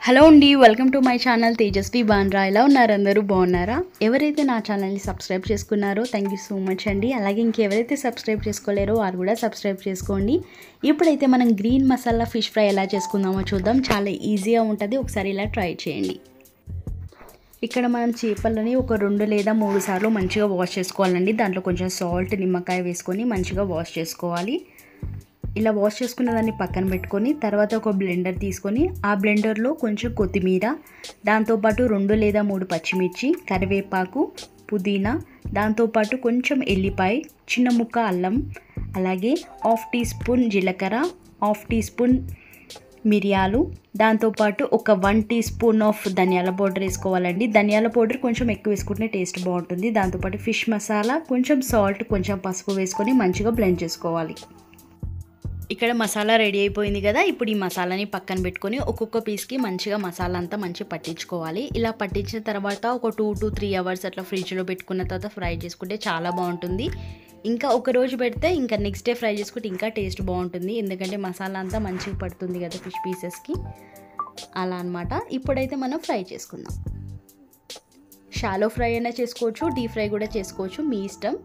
Hello అండి, welcome to my channel Tejaswi Bandra. ఎలా ఉన్నారు? అందరూ బాగున్నారా? ఎవరైతే నా ఛానల్ని సబ్స్క్రైబ్ చేసుకున్నారో థ్యాంక్ యూ సో మచ్ అండి. అలాగే ఇంకెవరైతే సబ్స్క్రైబ్ చేసుకోలేరో వారు కూడా సబ్స్క్రైబ్ చేసుకోండి. ఇప్పుడైతే మనం గ్రీన్ మసాలా ఫిష్ ఫ్రై ఎలా చేసుకుందామో చూద్దాం. చాలా ఈజీగా ఉంటుంది, ఒకసారి ఇలా ట్రై చేయండి. ఇక్కడ మనం చేపలని ఒక 2 లేదా 3 సార్లు మంచిగా వాష్ చేసుకోవాలండి. దాంట్లో కొంచెం సాల్ట్, నిమ్మకాయ వేసుకొని మంచిగా వాష్ చేసుకోవాలి. ఇలా వాష్ చేసుకున్న దాన్ని పక్కన పెట్టుకొని తర్వాత ఒక బ్లెండర్ తీసుకొని ఆ బ్లెండర్లో కొంచెం కొత్తిమీర, దాంతోపాటు 2 లేదా 3 పచ్చిమిర్చి, కరివేపాకు, పుదీనా, దాంతోపాటు కొంచెం ఎల్లిపాయ, చిన్న ముక్క అల్లం, అలాగే 1/2 టీ స్పూన్ జీలకర్ర, 1/2 టీ స్పూన్ మిరియాలు, దాంతోపాటు ఒక 1 టీ స్పూన్ ఆఫ్ ధనియాల పౌడర్ వేసుకోవాలండి. ధనియాల పౌడర్ కొంచెం ఎక్కువ వేసుకుంటే టేస్ట్ బాగుంటుంది. దాంతోపాటు ఫిష్ మసాలా, కొంచెం సాల్ట్, కొంచెం పసుపు వేసుకొని మంచిగా బ్లెండ్ చేసుకోవాలి. ఇక్కడ మసాలా రెడీ అయిపోయింది కదా. ఇప్పుడు ఈ మసాలాని పక్కన పెట్టుకొని ఒక్కొక్క పీస్కి మంచిగా మసాలా అంతా మంచిగా పట్టించుకోవాలి. ఇలా పట్టించిన తర్వాత ఒక 2 to 3 అవర్స్ అట్లా ఫ్రిడ్జ్లో పెట్టుకున్న తర్వాత ఫ్రై చేసుకుంటే చాలా బాగుంటుంది. ఇంకా ఒక రోజు పెడితే ఇంకా నెక్స్ట్ డే ఫ్రై చేసుకుంటే ఇంకా టేస్ట్ బాగుంటుంది, ఎందుకంటే మసాలా అంతా మంచిగా పడుతుంది కదా ఫిష్ పీసెస్కి, అలా అనమాట. ఇప్పుడైతే మనం ఫ్రై చేసుకుందాం. షాలో ఫ్రై అయినా చేసుకోవచ్చు, డీప్ ఫ్రై కూడా చేసుకోవచ్చు, మీ ఇష్టం.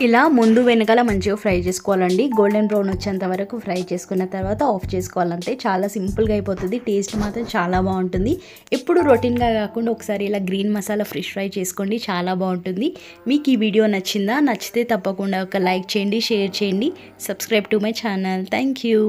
ఇలా ముందు వెనకాల మంచిగా ఫ్రై చేసుకోవాలండి. గోల్డెన్ బ్రౌన్ వచ్చేంత వరకు ఫ్రై చేసుకున్న తర్వాత ఆఫ్ చేసుకోవాలంటే చాలా సింపుల్గా అయిపోతుంది. టేస్ట్ మాత్రం చాలా బాగుంటుంది. ఎప్పుడు రొటీన్గా కాకుండా ఒకసారి ఇలా గ్రీన్ మసాలా ఫిష్ ఫ్రై చేసుకోండి, చాలా బాగుంటుంది. మీకు ఈ వీడియో నచ్చిందా? నచ్చితే తప్పకుండా ఒక లైక్ చేయండి, షేర్ చేయండి, subscribe to my channel. Thank you.